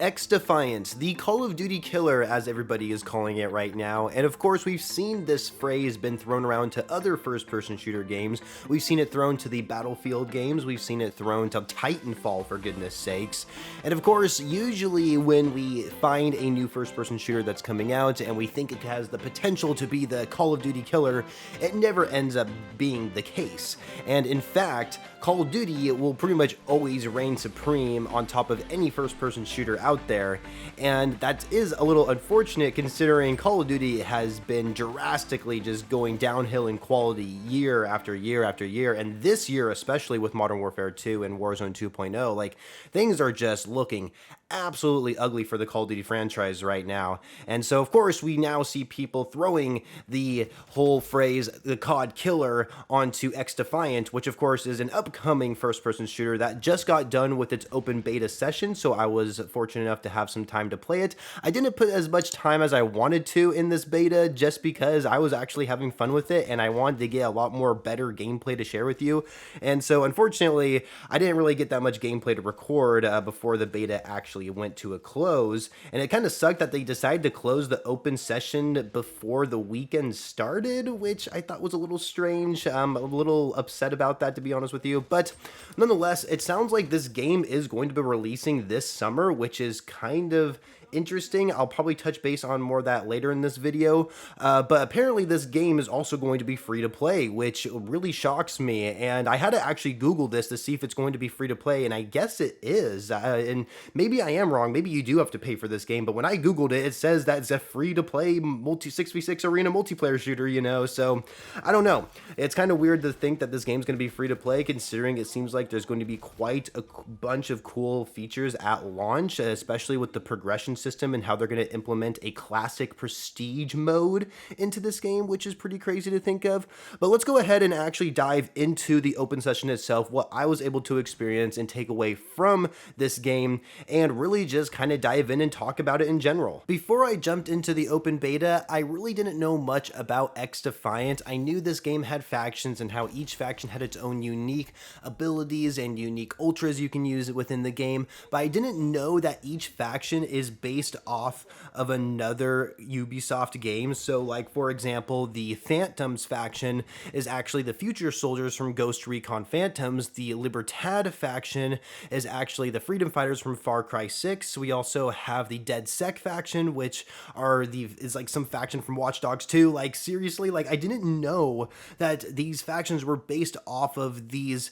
XDefiant, the Call of Duty Killer as everybody is calling it right now, and of course we've seen this phrase been thrown around to other first-person shooter games. We've seen it thrown to the Battlefield games, we've seen it thrown to Titanfall for goodness sakes, and of course usually when we find a new first-person shooter that's coming out and we think it has the potential to be the Call of Duty Killer, it never ends up being the case. And in fact, Call of Duty will pretty much always reign supreme on top of any first-person shooter out there, and that is a little unfortunate considering Call of Duty has been drastically just going downhill in quality year after year after year, and this year especially with Modern Warfare 2 and Warzone 2.0, like, things are just looking absolutely ugly for the Call of Duty franchise right now. And so of course we now see people throwing the whole phrase the COD Killer onto XDefiant, which of course is an upcoming first-person shooter that just got done with its open beta session, so I was fortunate enough to have some time to play it. I didn't put as much time as I wanted to in this beta just because I was actually having fun with it and I wanted to get a lot more better gameplay to share with you. And so unfortunately I didn't really get that much gameplay to record before the beta actually went to a close, and it kind of sucked that they decided to close the open session before the weekend started, which I thought was a little strange. I'm a little upset about that, to be honest with you, but nonetheless, it sounds like this game is going to be releasing this summer, which is kind of interesting. I'll probably touch base on more of that later in this video, but apparently this game is also going to be free to play, which really shocks me, and I had to actually Google this to see if it's going to be free to play, and I guess it is, and maybe I am wrong, maybe you do have to pay for this game, but when I Googled it, it says that it's a free to play 6v6 arena multiplayer shooter, you know, so I don't know. It's kind of weird to think that this game's going to be free to play, considering it seems like there's going to be quite a bunch of cool features at launch, especially with the progression system and how they're going to implement a classic prestige mode into this game, which is pretty crazy to think of. But let's go ahead and actually dive into the open session itself, what I was able to experience and take away from this game, and really just kind of dive in and talk about it in general. Before I jumped into the open beta, I really didn't know much about XDefiant. I knew this game had factions and how each faction had its own unique abilities and unique ultras you can use within the game, but I didn't know that each faction is based off of another Ubisoft game. So like, for example, the Phantoms faction is actually the future soldiers from Ghost Recon Phantoms. The Libertad faction is actually the freedom fighters from Far Cry 6. We also have the Dead Sec faction, which is like some faction from Watch Dogs 2. Like, seriously, like, I didn't know that these factions were based off of these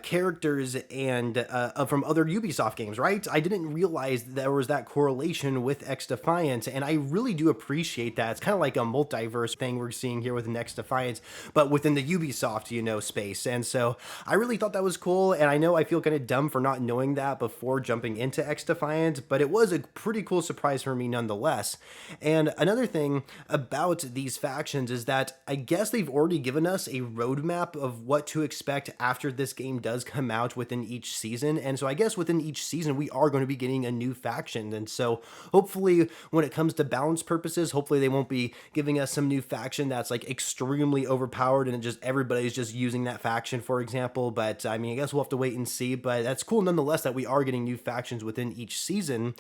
characters and from other Ubisoft games, right? I didn't realize there was that correlation with XDefiant, and I really do appreciate that. It's kind of like a multiverse thing we're seeing here with XDefiant, but within the Ubisoft, you know, space. And so I really thought that was cool, and I know I feel kind of dumb for not knowing that before jumping into XDefiant, but it was a pretty cool surprise for me nonetheless. And another thing about these factions is that I guess they've already given us a roadmap of what to expect after this game does come out within each season, and so I guess within each season we are going to be getting a new faction. And so hopefully when it comes to balance purposes, hopefully they won't be giving us some new faction that's like extremely overpowered and just everybody's just using that faction, for example. But I mean, I guess we'll have to wait and see, but that's cool nonetheless that we are getting new factions within each season.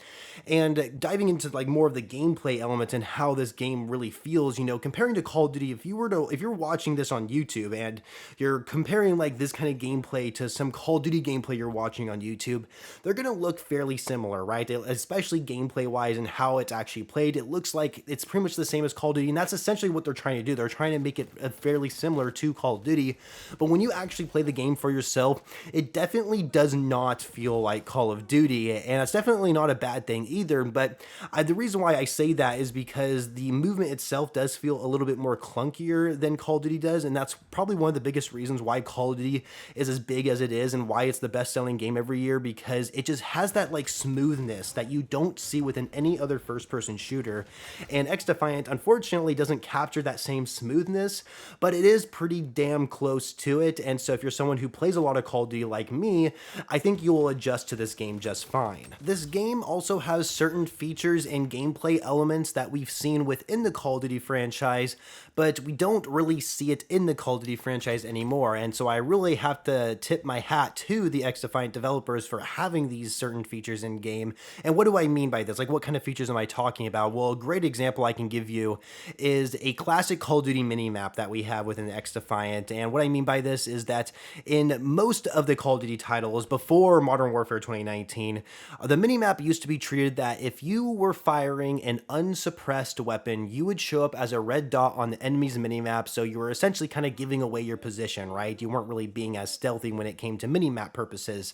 And diving into like more of the gameplay elements and how this game really feels, you know, comparing to Call of Duty, if you're watching this on YouTube and you're comparing like this kind of gameplay to some Call of Duty gameplay you're watching on YouTube, they're going to look fairly similar, right? Especially gameplay wise and how it's actually played. It looks like it's pretty much the same as Call of Duty, and that's essentially what they're trying to do. They're trying to make it fairly similar to Call of Duty, but when you actually play the game for yourself, it definitely does not feel like Call of Duty, and it's definitely not a bad thing either. But the reason why I say that is because the movement itself does feel a little bit more clunkier than Call of Duty does, and that's probably one of the biggest reasons why Call of Duty is as big as it is and why it's the best-selling game every year, because it just has that like smoothness that you don't see within any other first-person shooter. And XDefiant unfortunately doesn't capture that same smoothness, but it is pretty damn close to it. And so if you're someone who plays a lot of Call of Duty like me, I think you will adjust to this game just fine. This game also has certain features and gameplay elements that we've seen within the Call of Duty franchise, but we don't really see it in the Call of Duty franchise anymore. And so I really have to to tip my hat to the XDefiant developers for having these certain features in game. And what do I mean by this? Like, what kind of features am I talking about? Well, a great example I can give you is a classic Call of Duty minimap that we have within XDefiant. And what I mean by this is that in most of the Call of Duty titles before Modern Warfare 2019, the minimap used to be treated that if you were firing an unsuppressed weapon, you would show up as a red dot on the enemy's minimap, so you were essentially kind of giving away your position, right? You weren't really being as stealthy when it came to minimap purposes.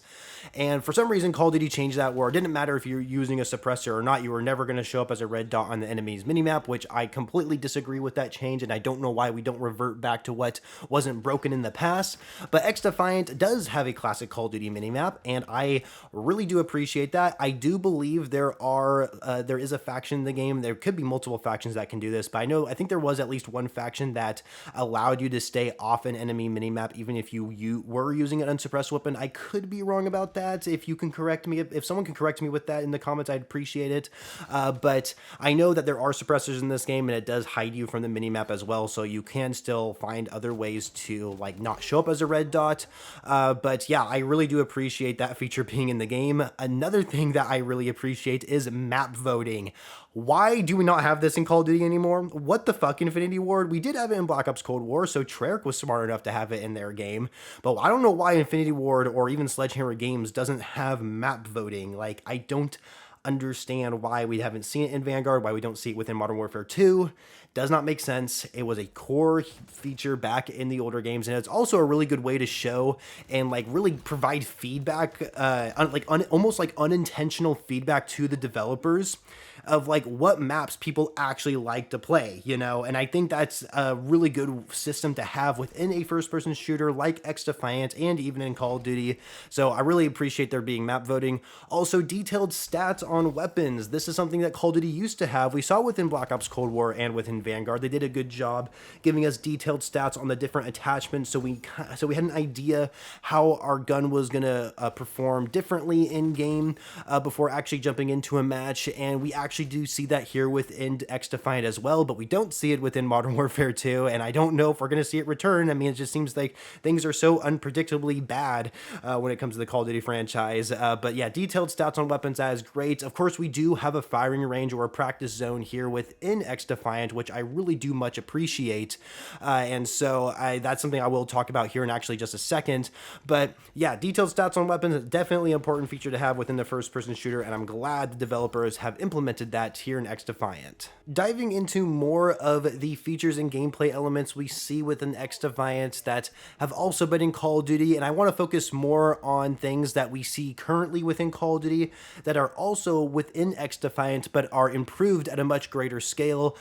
And for some reason, Call of Duty changed that, where it didn't matter if you're using a suppressor or not, you were never going to show up as a red dot on the enemy's minimap, which I completely disagree with that change, and I don't know why we don't revert back to what wasn't broken in the past. But XDefiant does have a classic Call of Duty minimap, and I really do appreciate that. I do believe there is a faction in the game. There could be multiple factions that can do this, but I think there was at least one faction that allowed you to stay off an enemy minimap even if you were using an unsuppressed weapon. I could be wrong about that. If you can correct me, if someone can correct me with that in the comments, I'd appreciate it. But I know that there are suppressors in this game, and it does hide you from the minimap as well, so you can still find other ways to like not show up as a red dot. But yeah, I really do appreciate that feature being in the game. Another thing that I really appreciate is map voting. Why do we not have this in Call of Duty anymore? What the fuck, Infinity Ward? We did have it in Black Ops Cold War, so Treyarch was smart enough to have it in their game. But I don't know why Infinity Ward or even Sledgehammer Games doesn't have map voting. Like, I don't understand why we haven't seen it in Vanguard, why we don't see it within Modern Warfare 2. Does not make sense. It was a core feature back in the older games, and it's also a really good way to show and like really provide feedback, almost like unintentional feedback to the developers of like what maps people actually like to play, you know? And I think that's a really good system to have within a first-person shooter like XDefiant and even in Call of Duty. So I really appreciate there being map voting. Also, detailed stats on weapons. This is something that Call of Duty used to have. We saw within Black Ops Cold War and within Vanguard. They did a good job giving us detailed stats on the different attachments, so we had an idea how our gun was gonna perform differently in game before actually jumping into a match. And we actually do see that here within XDefiant as well, but we don't see it within Modern Warfare 2, and I don't know if we're going to see it return. I mean, it just seems like things are so unpredictably bad when it comes to the Call of Duty franchise. But yeah, detailed stats on weapons, that is great. Of course, we do have a firing range or a practice zone here within XDefiant, which I really do much appreciate. And so that's something I will talk about here in actually just a second. But yeah, detailed stats on weapons is definitely an important feature to have within the first-person shooter, and I'm glad the developers have implemented that here in XDefiant. Diving into more of the features and gameplay elements we see within XDefiant that have also been in Call of Duty, and I want to focus more on things that we see currently within Call of Duty that are also within XDefiant but are improved at a much greater scale.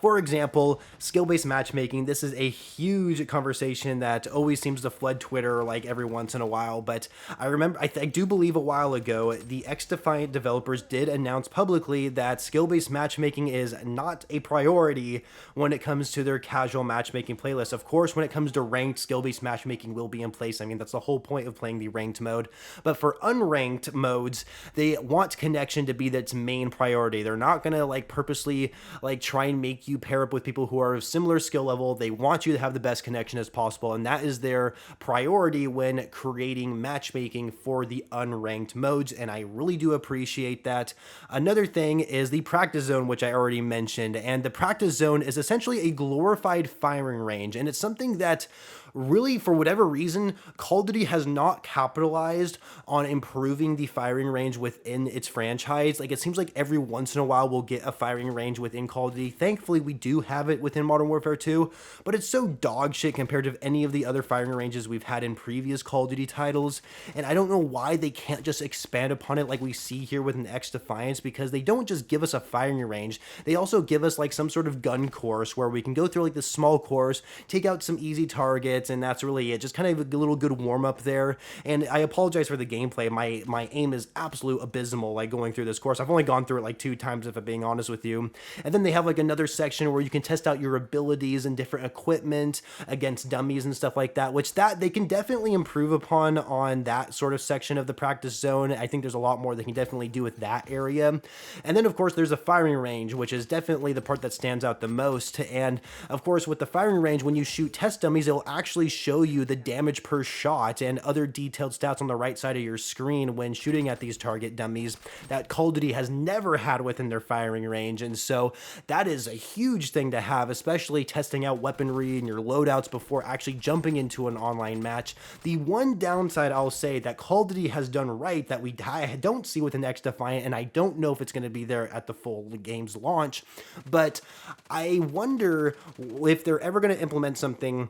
For example, skill-based matchmaking. This is a huge conversation that always seems to flood Twitter like every once in a while, but I remember, I do believe a while ago, the XDefiant developers did announce publicly that skill-based matchmaking is not a priority when it comes to their casual matchmaking playlist. Of course, when it comes to ranked, skill-based matchmaking will be in place. I mean, that's the whole point of playing the ranked mode. But for unranked modes, they want connection to be its main priority. They're not gonna like purposely like try and make you pair up with people who are of similar skill level. They want you to have the best connection as possible, and that is their priority when creating matchmaking for the unranked modes, and I really do appreciate that. Another thing is the practice zone, which I already mentioned, and the practice zone is essentially a glorified firing range, and it's something that really, for whatever reason, Call of Duty has not capitalized on improving the firing range within its franchise. Like, it seems like every once in a while we'll get a firing range within Call of Duty. Thankfully, we do have it within Modern Warfare 2, but it's so dog shit compared to any of the other firing ranges we've had in previous Call of Duty titles, and I don't know why they can't just expand upon it like we see here with an XDefiant, because they don't just give us a firing range, they also give us like some sort of gun course where we can go through like this small course, take out some easy targets, and that's really it. Just kind of a little good warm up there. And I apologize for the gameplay. My aim is absolute abysmal, like going through this course. I've only gone through it like 2 times, if I'm being honest with you. And then they have like another section where you can test out your abilities and different equipment against dummies and stuff like that, which that they can definitely improve upon on that sort of section of the practice zone. I think there's a lot more they can definitely do with that area. And then of course there's a firing range, which is definitely the part that stands out the most. And of course with the firing range, when you shoot test dummies, it'll actually actually show you the damage per shot and other detailed stats on the right side of your screen when shooting at these target dummies that Call of Duty has never had within their firing range. And so that is a huge thing to have, especially testing out weaponry and your loadouts before actually jumping into an online match. The one downside I'll say that Call of Duty has done right that I don't see with an XDefiant, and I don't know if it's going to be there at the full game's launch, but I wonder if they're ever going to implement something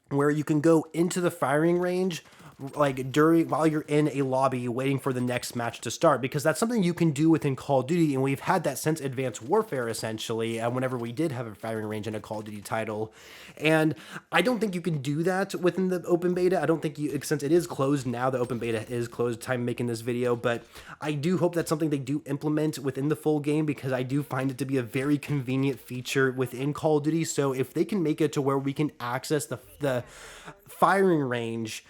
where you can go into the firing range like while you're in a lobby waiting for the next match to start, because that's something you can do within Call of Duty, and we've had that since Advanced Warfare essentially, whenever we did have a firing range in a Call of Duty title. And I don't think you can do that within the open beta. I don't think since it is closed now, the open beta is closed time making this video, but I do hope that's something they do implement within the full game, because I do find it to be a very convenient feature within Call of Duty. So if they can make it to where we can access the firing range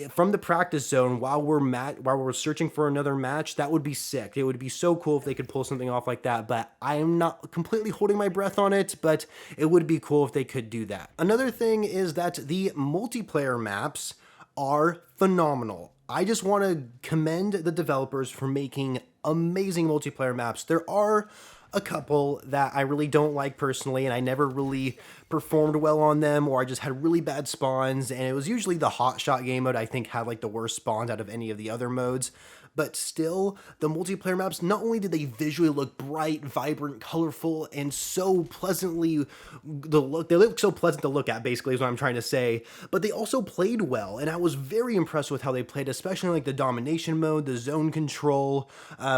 from the practice zone while we're searching for another match, that would be sick. It would be so cool if they could pull something off like that, but I am not completely holding my breath on it, but it would be cool if they could do that. Another thing is that the multiplayer maps are phenomenal. I just want to commend the developers for making amazing multiplayer maps. There are a couple that I really don't like personally, and I never really performed well on them, or I just had really bad spawns, and it was usually the hot shot game mode I think had like the worst spawns out of any of the other modes. But still, the multiplayer maps, not only did they visually look bright, vibrant, colorful, and so pleasantly they look so pleasant to look at, basically is what I'm trying to say, but they also played well, and I was very impressed with how they played, especially like the domination mode, the zone control.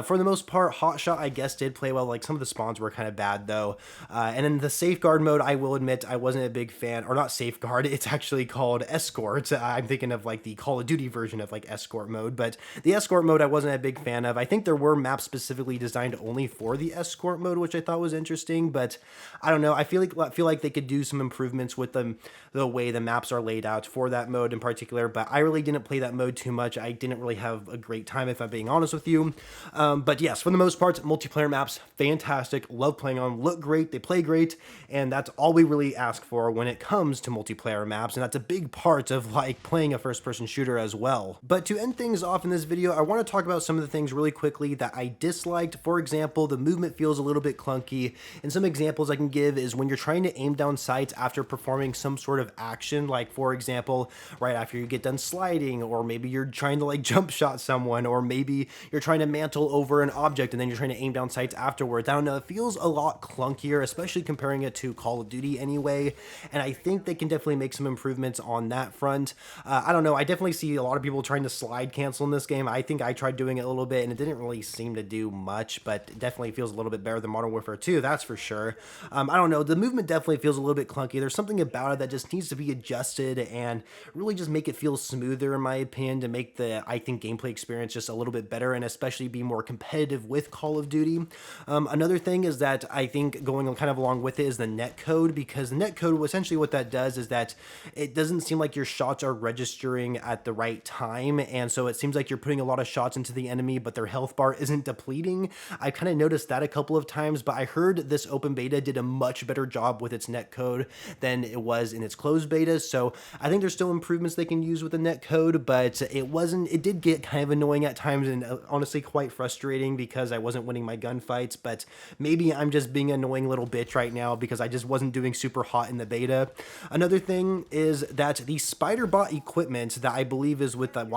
For the most part, hotshot I guess did play well. Like some of the spawns were kind of bad though. And in the safeguard mode, I will admit I wasn't a big fan, or not safeguard, it's actually called escort. I'm thinking of like the Call of Duty version of like escort mode, but the escort mode I wasn't a big fan of. I think there were maps specifically designed only for the escort mode, which I thought was interesting, but I don't know. I feel like they could do some improvements with the way the maps are laid out for that mode in particular, but I really didn't play that mode too much. I didn't really have a great time, if I'm being honest with you. But yes, for the most part, multiplayer maps, fantastic. Love playing on them, look great, they play great, and that's all we really ask for when it comes to multiplayer maps, and that's a big part of like playing a first-person shooter as well. But to end things off in this video, I want to talk about some of the things really quickly that I disliked. For example, the movement feels a little bit clunky, and some examples I can give is when you're trying to aim down sights after performing some sort of action, like for example, right after you get done sliding, or maybe you're trying to like jump shot someone, or maybe you're trying to mantle over an object and then you're trying to aim down sights afterwards. I don't know, it feels a lot clunkier, especially comparing it to Call of Duty anyway, and I think they can definitely make some improvements on that front. I don't know, I definitely see a lot of people trying to slide cancel in this game. I think I tried doing it a little bit and it didn't really seem to do much, but it definitely feels a little bit better than Modern Warfare 2, that's for sure. I don't know, the movement definitely feels a little bit clunky. There's something about it that just needs to be adjusted and really just make it feel smoother, in my opinion, to make the, I think, gameplay experience just a little bit better, and especially be more competitive with Call of Duty. Another thing is that I think going kind of along with it is the netcode, because the netcode, essentially what that does is that it doesn't seem like your shots are registering at the right time, and so it seems like you're putting a lot of shots into the enemy, but their health bar isn't depleting. I kind of noticed that a couple of times, but I heard this open beta did a much better job with its netcode than it was in its closed beta, so I think there's still improvements they can use with the netcode, but it did get kind of annoying at times, and honestly quite frustrating because I wasn't winning my gunfights. But maybe I'm just being an annoying little bitch right now because I just wasn't doing super hot in the beta. Another thing is that the spider bot equipment that I believe is with that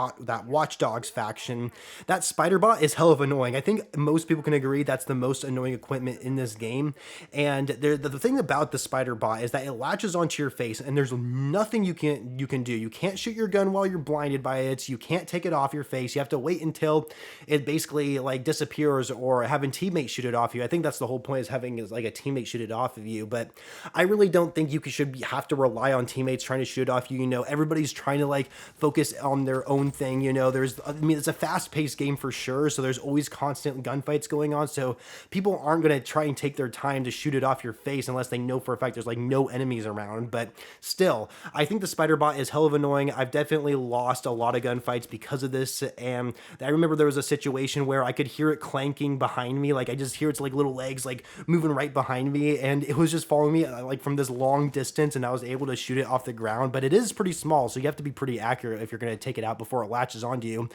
Watch Dogs faction, that spider bot is hell of annoying. I think most people can agree that's the most annoying equipment in this game. And the thing about the spider bot is that it latches onto your face, and there's nothing you can do. You can't shoot your gun while you're blinded by it. You can't take it off your face. You have to wait until it basically like disappears, or having teammates shoot it off you. I think that's the whole point, is having like a teammate shoot it off of you. But I really don't think you should have to rely on teammates trying to shoot it off you. You know, everybody's trying to like focus on their own thing. You know, it's a fast fast-paced game for sure, so there's always constant gunfights going on, so people aren't going to try and take their time to shoot it off your face unless they know for a fact there's like no enemies around. But still, I think the spider bot is hell of annoying. I've definitely lost a lot of gunfights because of this, and I remember there was a situation where I could hear it clanking behind me, like I just hear its like little legs like moving right behind me, and it was just following me like from this long distance, and I was able to shoot it off the ground. But it is pretty small, so you have to be pretty accurate if you're going to take it out before it latches onto you.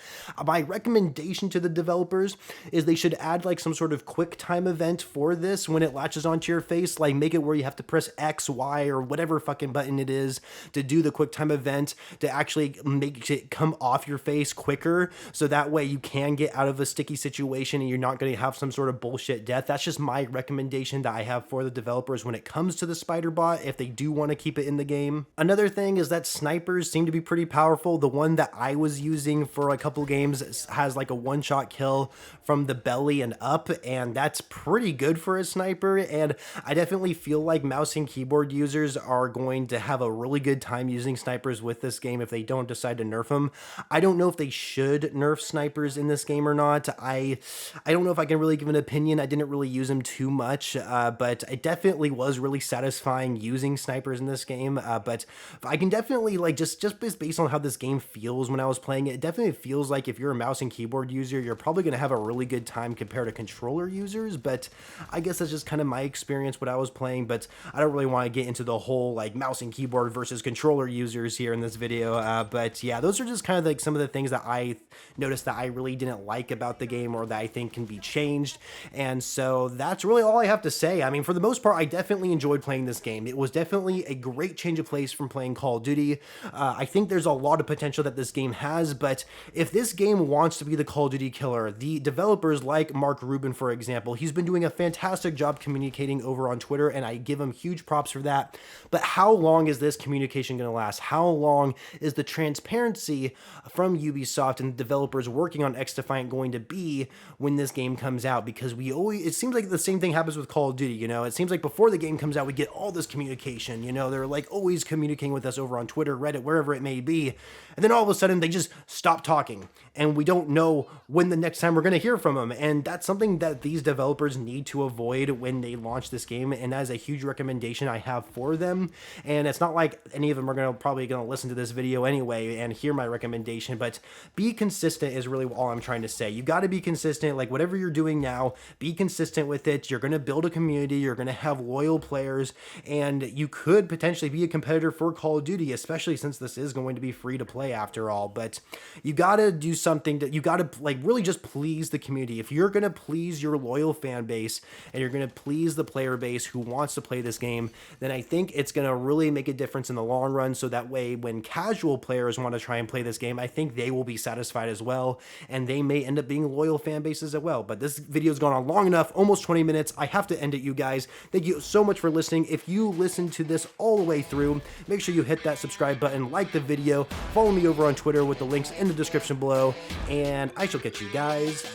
My recommendation to the developers is they should add like some sort of quick time event for this when it latches onto your face, like make it where you have to press X, Y, or whatever fucking button it is to do the quick time event to actually make it come off your face quicker, so that way you can get out of a sticky situation and you're not going to have some sort of bullshit death. That's just my recommendation that I have for the developers when it comes to the spider bot, if they do want to keep it in the game. Another thing is that snipers seem to be pretty powerful. The one that I was using for a couple games has like a one-shot kill from the belly and up, and that's pretty good for a sniper. And I definitely feel like mouse and keyboard users are going to have a really good time using snipers with this game if they don't decide to nerf them. I don't know if they should nerf snipers in this game or not. I don't know if I can really give an opinion. I didn't really use them too much, but it definitely was really satisfying using snipers in this game. But I can definitely like just based on how this game feels when I was playing it, it definitely feels like if you're a mouse and keyboard user, you're probably going to have a really good time compared to controller users. But I guess that's just kind of my experience what I was playing, but I don't really want to get into the whole like mouse and keyboard versus controller users here in this video. But yeah, those are just kind of like some of the things that I noticed that I really didn't like about the game or that I think can be changed. And so that's really all I have to say. I mean, for the most part, I definitely enjoyed playing this game. It was definitely a great change of pace from playing Call of Duty. I think there's a lot of potential that this game has, but if this game wants to be the Call of Duty killer, the developers like Mark Rubin, for example, he's been doing a fantastic job communicating over on Twitter, and I give him huge props for that. But how long is this communication going to last? How long is the transparency from Ubisoft and the developers working on XDefiant going to be when this game comes out? Because it seems like the same thing happens with Call of Duty, you know? It seems like before the game comes out, we get all this communication, you know? They're like always communicating with us over on Twitter, Reddit, wherever it may be. And then all of a sudden they just stop talking, and we don't know when the next time we're going to hear from them. And that's something that these developers need to avoid when they launch this game, and that is a huge recommendation I have for them. And it's not like any of them are probably going to listen to this video anyway and hear my recommendation, but be consistent is really all I'm trying to say. You got to be consistent. Like whatever you're doing now, be consistent with it. You're going to build a community, you're going to have loyal players, and you could potentially be a competitor for Call of Duty, especially since this is going to be free to play after all. But you got to do something that you got to like really just please the community. If you're going to please your loyal fan base and you're going to please the player base who wants to play this game, then I think it's going to really make a difference in the long run, so that way when casual players want to try and play this game, I think they will be satisfied as well, and they may end up being loyal fan bases as well. But this video's gone on long enough, almost 20 minutes. I have to end it, you guys. Thank you so much for listening. If you listened to this all the way through, make sure you hit that subscribe button, like the video, follow me over on Twitter with the links in the description below, and I shall catch you guys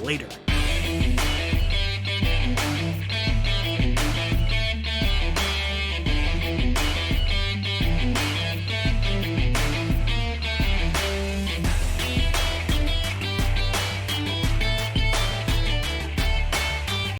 later.